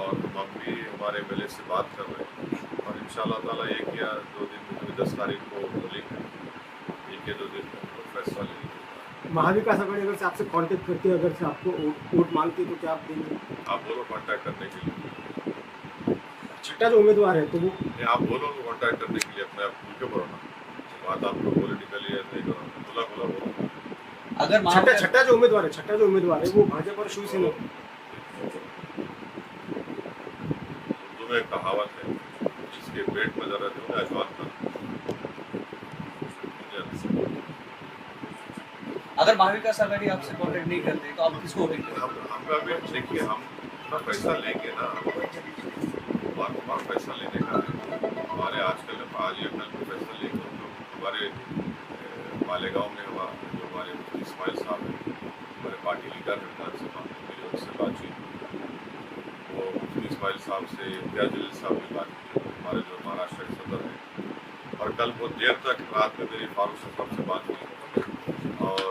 और हम भी हमारे MLA से बात कर रहे हैं और इंशाअल्लाह ताला 1 या 2 दिन में 10 तारीख को वोटिंग है, 1 या 2 दिन में उनको फैसला लेंगे। महाविकास आघाड़ी अगर से आपसे कांटेक्ट करती है, अगर से आपको वोट मांगती है तो क्या आप देंगे? आप बोलो कांटेक्ट करने के लिए। छठा जो उम्मीदवार है तो वो आप बोलो उनको कांटेक्ट करने के लिए, अपने आप खुल के बोलो ना, बात आपको पॉलिटिकली नहीं करो, खुला बोलो। अगर छठा जो उम्मीदवार है वो भाजपा और शिवसेना। उर्दू में एक कहावत है, जिसके पेट में दर्द है उन्हें अजवान कर। अगर महाविकास आघाड़ी आपसे कांटेक्ट नहीं करते तो आप किसको वोटिंग करेंगे? हम अभी देखिए, हम अपना पैसा लेंगे ना, बार पैसा लेने का है। हमारे आजकल आज या कल को पैसा लेंगे हम लोग। हमारे मालेगांव में जो हमारे मुफ्ती इस्माइल साहब हैं, हमारे पार्टी लीडर हैं विधानसभा में, मेरी उनसे बातचीत हुई। वो मुफ्ती इस्माइल साहब से इम्तियाज जलील साहब ने बात की, हमारे जो महाराष्ट्र के सदर हैं। और कल बहुत देर तक रात में मेरी फारूक साहब से बात हुई और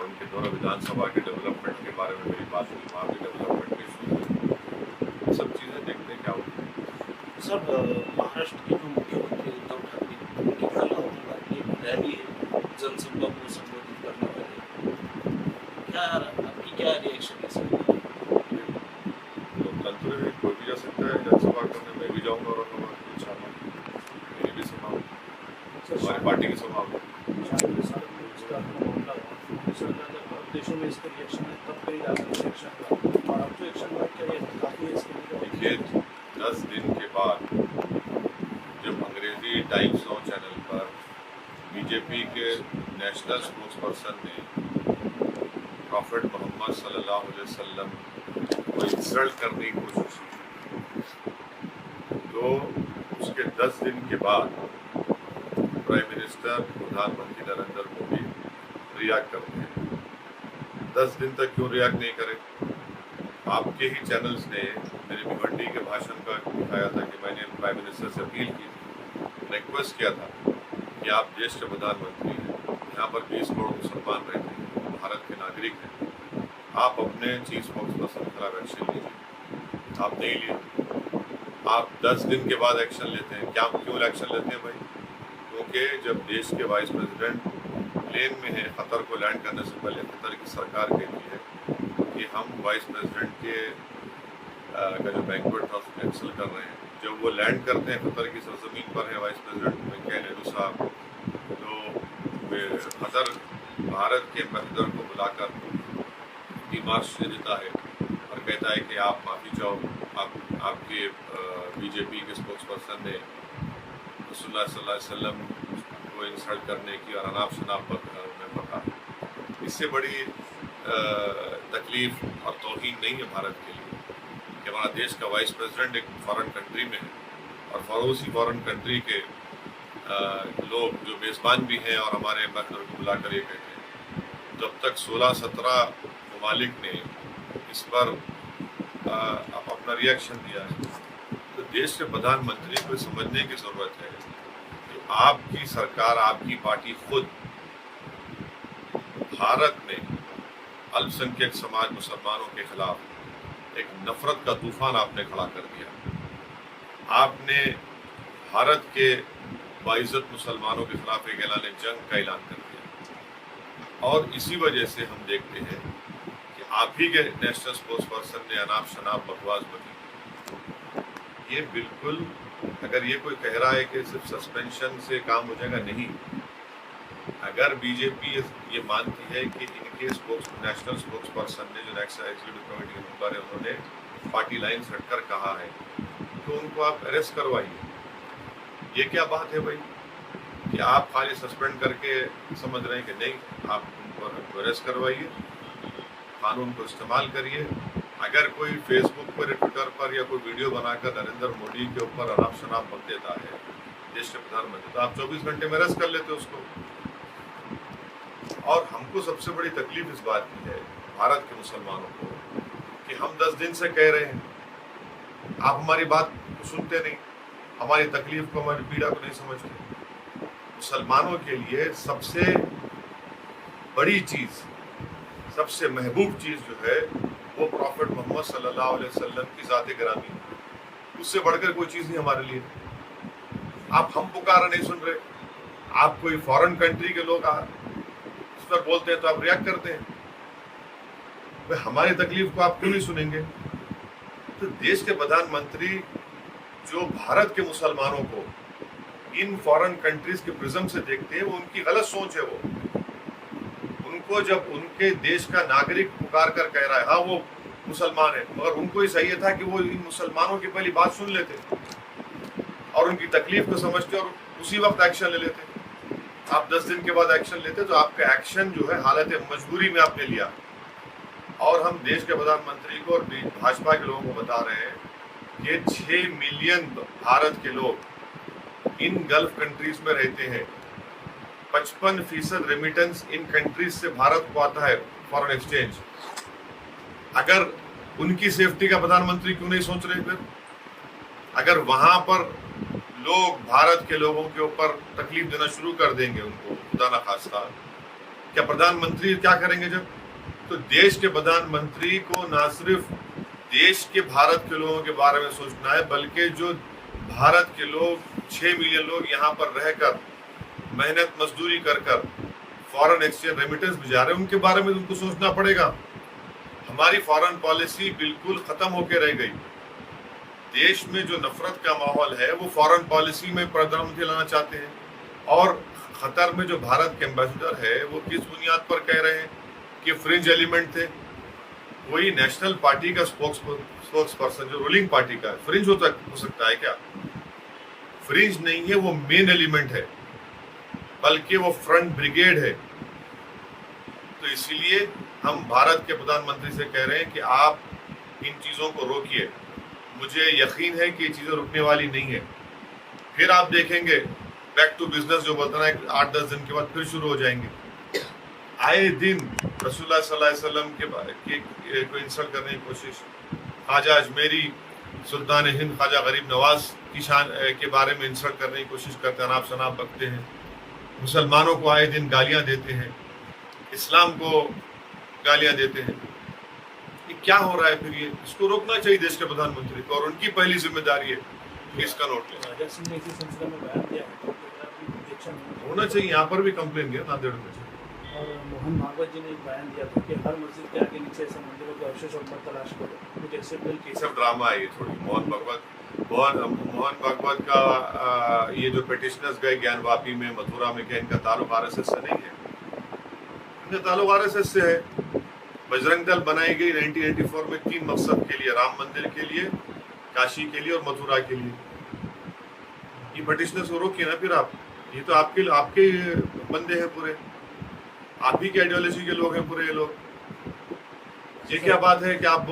उनके दोनों विधानसभा के डेवलपमेंट के बारे में मेरी बात हुई, वहाँ भी डेवलपमेंट के इशू सब चीज़ें देखते हैं क्या होती है। सर, महाराष्ट्र के जो मुख्यमंत्री उद्धव ठाकरे उनकी कल औरंगाबाद में एक रैली है जनसभा को संबोधित करने के लिए, क्या आपकी क्या रिएक्शन है सर? लोकतंत्र में कोई भी जा सकता है जनसभा करने, मैं भी जाऊँगा औरंगाबाद इंशाअल्लाह, मेरी भी सभा होगी, हमारी पार्टी की सभा होगी। देशों में इसका रिएक्शन है, तब कहीं जाकर रिएक्शन हुआ और अब तो एक्शन हुआ, क्या ये काफ़ी है इसके लिए? देखिए, 10 दिन के बाद जब अंग्रेजी टाइम्स नाउ चैनल पर बीजेपी के नेशनल स्पोक्स पर्सन ने प्रॉफिट मोहम्मद सल्लल्लाहु अलैहि वसल्लम को इंसल्ट करने की कोशिश की, तो उसके 10 दिन के बाद प्राइम मिनिस्टर प्रधानमंत्री नरेंद्र मोदी रिएक्ट करते हैं। 10 दिन तक क्यों रिएक्ट नहीं करे? आपके ही चैनल्स ने मेरे भिवंडी के भाषण का दिखाया था कि मैंने प्राइम मिनिस्टर से अपील की थी, रिक्वेस्ट किया था कि आप देश के प्रधानमंत्री हैं, यहाँ पर 20 करोड़ मुसलमान रहते हैं, भारत के नागरिक हैं, आप अपने चीफ स्पोक्स पर्सन के खिलाफ एक्शन लीजिए। आप नहीं लिए, आप 10 दिन के बाद एक्शन लेते हैं। क्या क्यों एक्शन लेते हैं भाई? क्योंकि जब देश के वाइस प्रेसिडेंट प्लेन में है, कतर को लैंड करने से पहले कतर की सरकार कहती है कि हम वाइस प्रेसिडेंट के का जो बैंक्वेट था उसको कैंसिल कर रहे हैं। जब वो लैंड करते हैं, कतर की सरजमीन पर है वाइस प्रेसिडेंट वेंकैया नायडू साहब, तो कतर भारत के एम्बेसडर को बुलाकर डिमार्च देता है और कहता है कि आप माफ़ी चाहो, आपके बीजेपी के स्पोक्स पर्सन ने रसूलुल्लाह सल्लल्लाहु अलैहि वसल्लम को इंसल्ट करने की और अनाप शनाप में पका। इससे बड़ी तकलीफ और तौहीन नहीं है भारत के लिए कि हमारा देश का वाइस प्रेसिडेंट एक फॉरेन कंट्री में है और पड़ोसी फॉरेन कंट्री के लोग जो मेज़बान भी हैं और हमारे एम्बेसडर को बुलाकर ये कहते हैं। जब तक 16-17 ममालिक ने इस पर अपना रिएक्शन दिया है, तो देश के प्रधानमंत्री को समझने की ज़रूरत है कि आपकी सरकार, आपकी पार्टी खुद भारत में अल्पसंख्यक समाज मुसलमानों के खिलाफ एक नफरत का तूफान आपने खड़ा कर दिया। आपने भारत के बाइज्जत मुसलमानों के खिलाफ एक ऐलान जंग का ऐलान कर दिया और इसी वजह से हम देखते हैं कि आप ही के नेशनल स्पोक्स पर्सन ने अनाप शनाप बकवास बनी। ये बिल्कुल, अगर ये कोई कह रहा है कि सिर्फ सस्पेंशन से काम हो जाएगा, नहीं। अगर बीजेपी ये मानती है कि इनके नेशनल स्पोक्स पर्सन ने, जो नेक्स्ट एग्जीक्यूटिव कमेटी के मेंबर है, उन्होंने पार्टी लाइन से हटकर कहा है, तो उनको आप अरेस्ट करवाइए। ये क्या बात है भाई कि आप खाली सस्पेंड करके समझ रहे हैं कि नहीं, आप उनको अरेस्ट करवाइए, कानून को इस्तेमाल करिए। अगर कोई फेसबुक पर या ट्विटर पर या कोई वीडियो बनाकर नरेंद्र मोदी के ऊपर अनाप शनाप बक देता है देश के प्रधानमंत्री, तो आप 24 घंटे में अरेस्ट कर लेते उसको। और हमको सबसे बड़ी तकलीफ इस बात की है भारत के मुसलमानों को कि हम 10 दिन से कह रहे हैं, आप हमारी बात को सुनते नहीं, हमारी तकलीफ को, हमारी पीड़ा को नहीं समझते। मुसलमानों के लिए सबसे बड़ी चीज़, सबसे महबूब चीज़ जो है वो प्रॉफिट मोहम्मद सल्लल्लाहु अलैहि वसल्लम की ज़ात गिरामी है। उससे बढ़कर कोई चीज नहीं हमारे लिए। आप हम पुकारा नहीं सुन रहे, आप कोई फॉरेन कंट्री के लोग इस पर बोलते हैं तो आप रिएक्ट करते हैं। भाई हमारी तकलीफ को आप क्यों नहीं सुनेंगे? तो देश के प्रधानमंत्री जो भारत के मुसलमानों को इन फॉरेन कंट्रीज के प्रिज्म से देखते हैं, वो उनकी गलत सोच है। वो उनको जब उनके देश का नागरिक पुकार कर कह रहा है हाँ वो मुसलमान है, मगर उनको ही सही था कि वो इन मुसलमानों की पहली बात सुन लेते और उनकी तकलीफ को समझते और उसी वक्त एक्शन ले लेते। आप 10 दिन के बाद एक्शन लेते तो आपका एक्शन जो है हालत मजबूरी में आपने लिया। और हम देश के प्रधानमंत्री को और भाजपा के लोगों को बता रहे हैं कि 6 मिलियन भारत के लोग इन गल्फ कंट्रीज में रहते हैं। 55% रेमिटेंस इन कंट्रीज से भारत को आता है, फॉरेन एक्सचेंज। अगर उनकी सेफ्टी का प्रधानमंत्री क्यों नहीं सोच रहे? फिर अगर वहां पर लोग भारत के लोगों के ऊपर तकलीफ देना शुरू कर देंगे उनको, खुदा ना खास्ता, क्या प्रधानमंत्री क्या करेंगे? जब तो देश के प्रधानमंत्री को ना सिर्फ देश के भारत के लोगों के बारे में सोचना है, बल्कि जो भारत के लोग 6 मिलियन लोग यहाँ पर रहकर मेहनत मजदूरी कर कर फॉरेन एक्सचेंज रेमिटेंस भिजा रहे हैं, उनके बारे में उनको सोचना पड़ेगा। हमारी फॉरेन पॉलिसी बिल्कुल खत्म होकर रह गई। देश में जो नफरत का माहौल है वो फॉरेन पॉलिसी में प्रधानमंत्री लाना चाहते हैं। और खतर में जो भारत के एम्बेसडर है वो किस बुनियाद पर कह रहे हैं कि फ्रिंज एलिमेंट थे? वही नेशनल पार्टी का स्पोक्स पर्सन जो रूलिंग पार्टी का है, फ्रिंज हो सकता है क्या? फ्रिंज नहीं है, वो मेन एलिमेंट है, बल्कि वो फ्रंट ब्रिगेड है। तो इसीलिए हम भारत के प्रधानमंत्री से कह रहे हैं कि आप इन चीज़ों को रोकिए। मुझे यकीन है कि ये चीज़ें रुकने वाली नहीं है। फिर आप देखेंगे बैक टू बिजनेस जो बोलते हैं 8-10 दिन के बाद फिर शुरू हो जाएंगे। आए दिन रसूलुल्लाह सल्लल्लाहु अलैहि वसल्लम को इंसल्ट करने की कोशिश, ख्वाजा अजमेरी, सुल्तान हिंद ख्वाजा गरीब नवाज की शान के बारे में इंसल्ट करने की कोशिश करते हैं, अनाप शनाप बकते हैं, मुसलमानों को आए दिन गालियां देते हैं, इस्लाम को गालियां देते हैं। ये क्या हो रहा है? फिर ये इसको रोकना चाहिए देश के प्रधानमंत्री को, और उनकी पहली जिम्मेदारी है कि इसका नोट लेना। राजा सिंह ने इसी सिलसिले में बयान दिया है, होना चाहिए, यहाँ पर भी कंप्लेन किया नांदेड़ में। और मोहन भागवत जी ने एक बयान दिया था कि हर मस्जिद के आगे नीचे ऐसे मंदिरों के अवशेष और मत तलाश करो, कुछ ऐसे बिल के सब ड्रामा है ये थोड़ी। मोहन भागवत का ये जो पिटिशनर्स गए ज्ञानवापी में, मथुरा में, क्या इनका ताल्लुक आरएसएस से नहीं है? इनका ताल्लुक आरएसएस से है। बजरंग दल बनाई गई 1984 में 3 मकसद के लिए, राम मंदिर के लिए, काशी के लिए और मथुरा के लिए। ये पिटिशनर्स को रोकिए ना फिर आप। ये तो आपके बंदे हैं पूरे, आप ही के आइडियोलॉजी के लोग हैं पूरे ये लोग। ये क्या बात है कि आप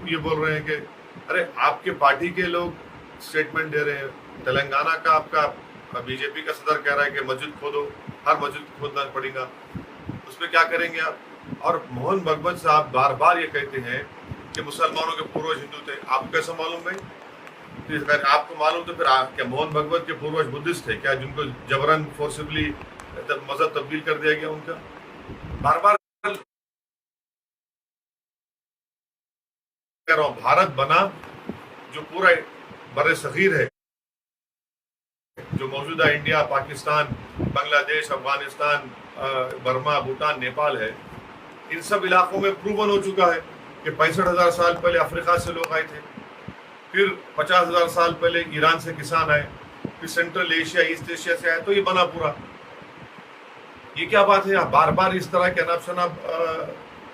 ये बोल रहे हैं कि अरे आपके पार्टी के लोग स्टेटमेंट दे रहे हैं। तेलंगाना का आपका बीजेपी का सदर कह रहा है कि मस्जिद खोदो, हर मस्जिद खोदना पड़ेगा, उसमें क्या करेंगे आप? और मोहन भागवत साहब बार बार ये कहते हैं कि मुसलमानों के पूर्वज हिंदू थे। आपको कैसे मालूम भाई? अगर आपको मालूम तो फिर क्या मोहन भागवत के पूर्वज बुद्धिस्ट थे क्या, जिनको जबरन फोर्सिबली मजहब तब्दील कर दिया गया उनका? बार बार कह रहा हूं, भारत बना जो पूरा बड़े सगीर है, जो मौजूदा इंडिया, पाकिस्तान, बांग्लादेश, अफगानिस्तान, बर्मा, भूटान, नेपाल है, इन सब इलाकों में प्रूवन हो चुका है कि 65,000 साल पहले अफ्रीका से लोग आए थे, फिर 50,000 साल पहले ईरान से किसान आए, फिर सेंट्रल एशिया, ईस्ट एशिया से आए, तो ये बना पूरा। ये क्या बात है? आप बार बार इस तरह के अनाप शनाप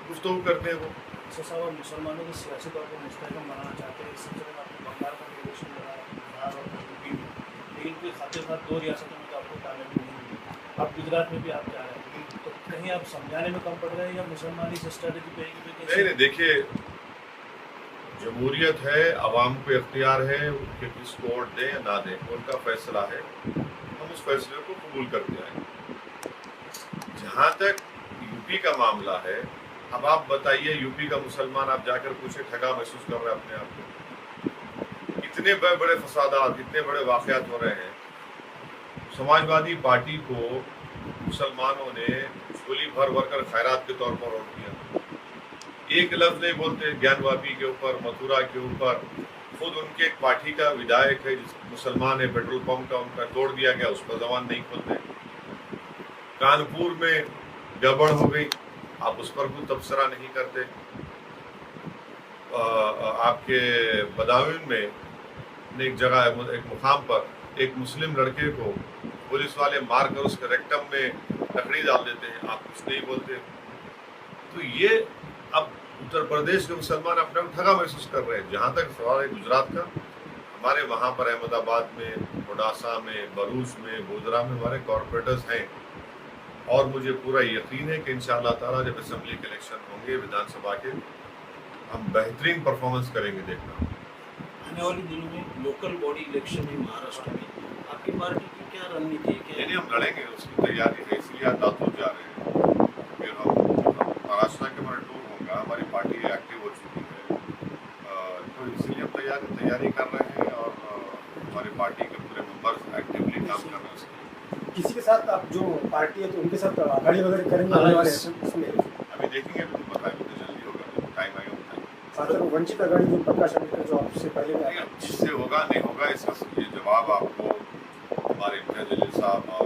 गुफ्तगू करते हैं। वो साहब मुसलमानों को सियासी तौर पर मुस्तहकम बनाना चाहते हैं। इस सिलसिले में आपको बंगाल का निर्देशन मिला, बिहार और यूपी में, लेकिन कोई खाते साथ 2 रियासतों में तो आपको कामयाबी नहीं मिली। अब गुजरात में भी आप जा रहे हैं, तो कहीं आप समझाने में कम पड़ रहे हैं या मुसलमान इस स्ट्रेटेजी पे? नहीं, देखिए जमहूरियत है, आवाम को इख्तियार है कि किसको वोट दें या ना दें, उनका फैसला है, हम उस फैसले को कबूल करते आए। जहाँ तक यूपी का मामला है, अब आप बताइए, यूपी का मुसलमान आप जाकर पूछे, ठगा महसूस कर रहे हैं अपने आप को? इतने बड़े बड़े फसादात, इतने बड़े वाक़यात हो रहे हैं। समाजवादी पार्टी को मुसलमानों ने झोली भर भर कर खैरात के तौर पर वोट दिया। एक लफ्ज़ नहीं बोलते ज्ञानवापी के ऊपर, मथुरा के ऊपर, खुद उनके एक पार्टी का विधायक है, जिस मुसलमान है, पेट्रोल पंप का उनका तोड़ दिया गया, उस पर जबान नहीं खोलते। कानपुर में गड़बड़ हो गई, आप उस पर कोई तबसरा नहीं करते। आपके बदायूं में एक जगह, एक मुकाम पर एक मुस्लिम लड़के को पुलिस वाले मारकर उसके रेक्टम में लकड़ी डाल देते हैं, आप कुछ नहीं बोलते। तो ये अब उत्तर प्रदेश के मुसलमान अपने आप ठगा महसूस कर रहे हैं। जहाँ तक सवाल है गुजरात का, हमारे वहाँ पर अहमदाबाद में, मोडासा में, भरूच में, गोधरा में हमारे कॉरपोरेटर्स हैं, और मुझे पूरा यकीन है कि इंशाअल्लाह ताला जब असेंबली के इलेक्शन होंगे, विधानसभा के, हम बेहतरीन परफॉर्मेंस करेंगे। देखना आने वाले दिनों में लोकल बॉडी इलेक्शन है महाराष्ट्र में, आपकी पार्टी की क्या रणनीति है? क्या नहीं, हम लड़ेंगे, उसकी तैयारी है, इसलिए आज दातूर जा रहे हैं। फिर हम महाराष्ट्र के हमारा टूर होगा, हमारी पार्टी एक्टिव हो चुकी है, तो इसलिए हम तैयारी कर रहे हैं, और हमारी पार्टी के पूरे मेंबर्स एक्टिवली काम कर रहे हैं उसके। किसी के साथ आप जो पार्टी है तो उनके साथ आघाड़ी वगैरह करेंगे आने वाले इसमें? अभी देखेंगे, अभी तो बताएं, तो जल्दी होगा, टाइम आएगा बताएंगे। साथ में वंचित आघाड़ी जो प्रकाश आंबेडकर जो आपसे पहले में आया, जिससे होगा नहीं होगा इसका ये जवाब आपको हमारे इम्तियाज जलील साहब और